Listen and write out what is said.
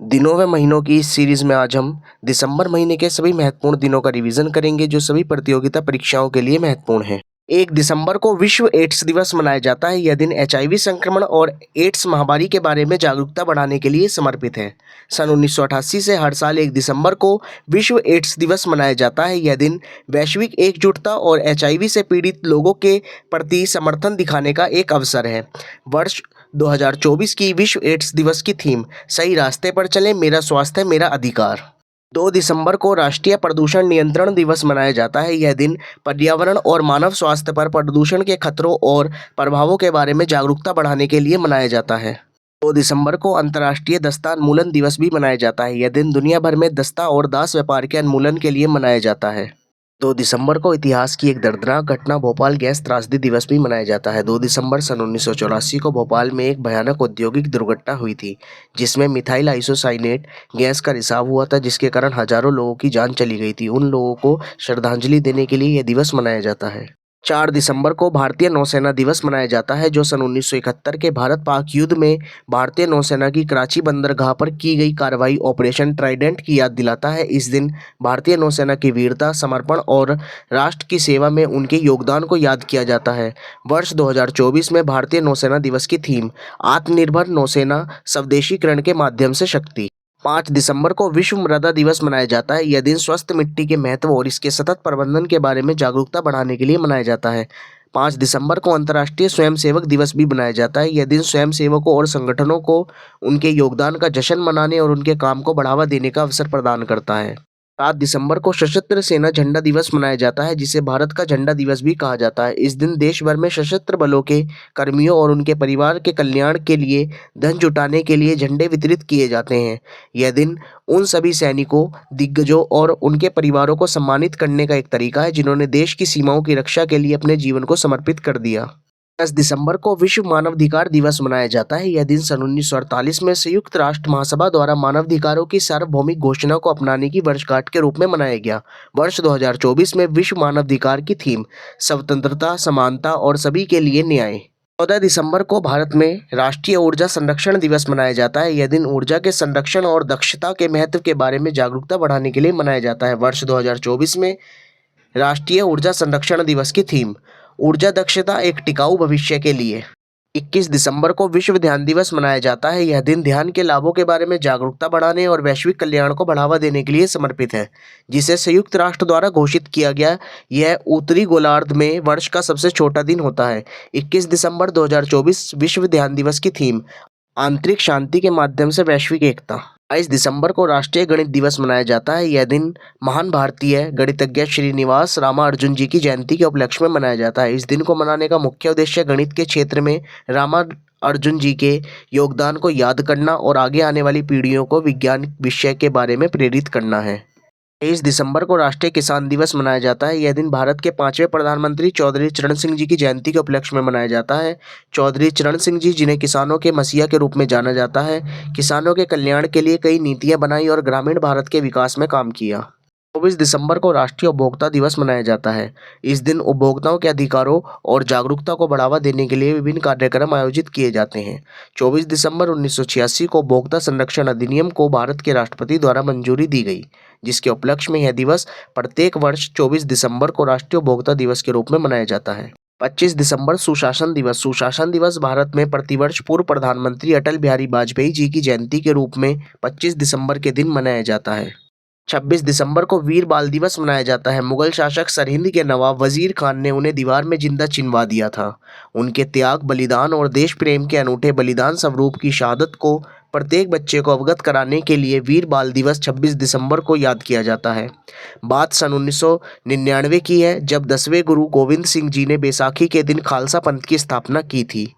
दिनों व महीनों की इस सीरीज में आज हम दिसंबर महीने के सभी महत्वपूर्ण दिनों का रिवीजन करेंगे जो सभी प्रतियोगिता परीक्षाओं के लिए महत्वपूर्ण हैं। 1 दिसंबर को विश्व एड्स दिवस मनाया जाता है। यह दिन एचआईवी संक्रमण और एड्स महामारी के बारे में जागरूकता बढ़ाने के लिए समर्पित है। सन 1988 से हर साल 1 दिसंबर को विश्व एड्स दिवस मनाया जाता है। यह दिन वैश्विक एकजुटता और एचआईवी से पीड़ित लोगों के प्रति समर्थन दिखाने का एक अवसर है। वर्ष 2024 की विश्व एड्स दिवस की थीम सही रास्ते पर चलें, मेरा स्वास्थ्य मेरा अधिकार। 2 दिसंबर को राष्ट्रीय प्रदूषण नियंत्रण दिवस मनाया जाता है। यह दिन पर्यावरण और मानव स्वास्थ्य पर प्रदूषण के खतरों और प्रभावों के बारे में जागरूकता बढ़ाने के लिए मनाया जाता है। 2 दिसंबर को अंतर्राष्ट्रीय दस्ता उन्मूलन दिवस भी मनाया जाता है। यह दिन दुनिया भर में दस्ता और दास व्यापार के उन्मूलन के लिए मनाया जाता है। 2 दिसंबर को इतिहास की एक दर्दनाक घटना भोपाल गैस त्रासदी दिवस भी मनाया जाता है। 2 दिसंबर सन 1984 को भोपाल में एक भयानक औद्योगिक दुर्घटना हुई थी जिसमें मिथाइल आइसोसाइनेट गैस का रिसाव हुआ था, जिसके कारण हजारों लोगों की जान चली गई थी। उन लोगों को श्रद्धांजलि देने के लिए यह दिवस मनाया जाता है। 4 दिसंबर को भारतीय नौसेना दिवस मनाया जाता है जो सन 1971 के भारत पाक युद्ध में भारतीय नौसेना की कराची बंदरगाह पर की गई कार्रवाई ऑपरेशन ट्राइडेंट की याद दिलाता है। इस दिन भारतीय नौसेना की वीरता, समर्पण और राष्ट्र की सेवा में उनके योगदान को याद किया जाता है। वर्ष 2024 में भारतीय नौसेना दिवस की थीम आत्मनिर्भर नौसेना, स्वदेशीकरण के माध्यम से शक्ति। 5 दिसंबर को विश्व मृदा दिवस मनाया जाता है। यह दिन स्वस्थ मिट्टी के महत्व और इसके सतत प्रबंधन के बारे में जागरूकता बढ़ाने के लिए मनाया जाता है। 5 दिसंबर को अंतर्राष्ट्रीय स्वयंसेवक दिवस भी मनाया जाता है। यह दिन स्वयंसेवकों और संगठनों को उनके योगदान का जश्न मनाने और उनके काम को बढ़ावा देने का अवसर प्रदान करता है। 7 दिसंबर को सशस्त्र सेना झंडा दिवस मनाया जाता है, जिसे भारत का झंडा दिवस भी कहा जाता है। इस दिन देश भर में सशस्त्र बलों के कर्मियों और उनके परिवार के कल्याण के लिए धन जुटाने के लिए झंडे वितरित किए जाते हैं। यह दिन उन सभी सैनिकों, दिग्गजों और उनके परिवारों को सम्मानित करने का एक तरीका है जिन्होंने देश की सीमाओं की रक्षा के लिए अपने जीवन को समर्पित कर दिया। 10 दिसंबर को विश्व मानवाधिकार दिवस मनाया जाता है। यह दिन सन 1948 में संयुक्त राष्ट्र महासभा द्वारा मानवाधिकारों की सार्वभौमिक घोषणा को अपनाने की वर्षगांठ के रूप में मनाया गया। वर्ष 2024 में विश्व मानवाधिकार की थीम स्वतंत्रता, समानता और सभी के लिए न्याय। 14 दिसंबर को भारत में राष्ट्रीय ऊर्जा संरक्षण दिवस मनाया जाता है। यह दिन ऊर्जा के संरक्षण और दक्षता के महत्व के बारे में जागरूकता बढ़ाने के लिए मनाया जाता है। वर्ष 2024 में राष्ट्रीय ऊर्जा संरक्षण दिवस की थीम ऊर्जा दक्षता, एक टिकाऊ भविष्य के लिए। 21 दिसंबर को विश्व ध्यान दिवस मनाया जाता है। यह दिन ध्यान के लाभों के बारे में जागरूकता बढ़ाने और वैश्विक कल्याण को बढ़ावा देने के लिए समर्पित है, जिसे संयुक्त राष्ट्र द्वारा घोषित किया गया। यह उत्तरी गोलार्ध में वर्ष का सबसे छोटा दिन होता है। 21 दिसंबर 2024 विश्व ध्यान दिवस की थीम आंतरिक शांति के माध्यम से वैश्विक एकता। 22 दिसंबर को राष्ट्रीय गणित दिवस मनाया जाता है। यह दिन महान भारतीय गणितज्ञ श्रीनिवास रामानुजन जी की जयंती के उपलक्ष्य में मनाया जाता है। इस दिन को मनाने का मुख्य उद्देश्य गणित के क्षेत्र में रामानुजन जी के योगदान को याद करना और आगे आने वाली पीढ़ियों को विज्ञान विषय के बारे में प्रेरित करना है। 23 दिसंबर को राष्ट्रीय किसान दिवस मनाया जाता है। यह दिन भारत के 5वें प्रधानमंत्री चौधरी चरण सिंह जी की जयंती के उपलक्ष्य में मनाया जाता है। चौधरी चरण सिंह जी, जिन्हें किसानों के मसीहा के रूप में जाना जाता है, किसानों के कल्याण के लिए कई नीतियां बनाई और ग्रामीण भारत के विकास में काम किया। 24 दिसंबर को राष्ट्रीय उपभोक्ता दिवस मनाया जाता है। इस दिन उपभोक्ताओं के अधिकारों और जागरूकता को बढ़ावा देने के लिए विभिन्न कार्यक्रम आयोजित किए जाते हैं। 24 दिसंबर 1986 को उपभोक्ता संरक्षण अधिनियम को भारत के राष्ट्रपति द्वारा मंजूरी दी गई, जिसके उपलक्ष्य में यह दिवस प्रत्येक वर्ष 24 दिसंबर को राष्ट्रीय उपभोक्ता दिवस के रूप में मनाया जाता है। 25 दिसंबर सुशासन दिवस। सुशासन दिवस भारत में प्रतिवर्ष पूर्व प्रधानमंत्री अटल बिहारी वाजपेयी जी की जयंती के रूप में 25 दिसंबर के दिन मनाया जाता है। 26 दिसंबर को वीर बाल दिवस मनाया जाता है। मुगल शासक सरहिंद के नवाब वजीर खान ने उन्हें दीवार में जिंदा चिनवा दिया था। उनके त्याग, बलिदान और देश प्रेम के अनूठे बलिदान स्वरूप की शहादत को प्रत्येक बच्चे को अवगत कराने के लिए वीर बाल दिवस 26 दिसंबर को याद किया जाता है। बात सन 1999 की है, जब 10वें गुरु गोविंद सिंह जी ने बैसाखी के दिन खालसा पंथ की स्थापना की थी।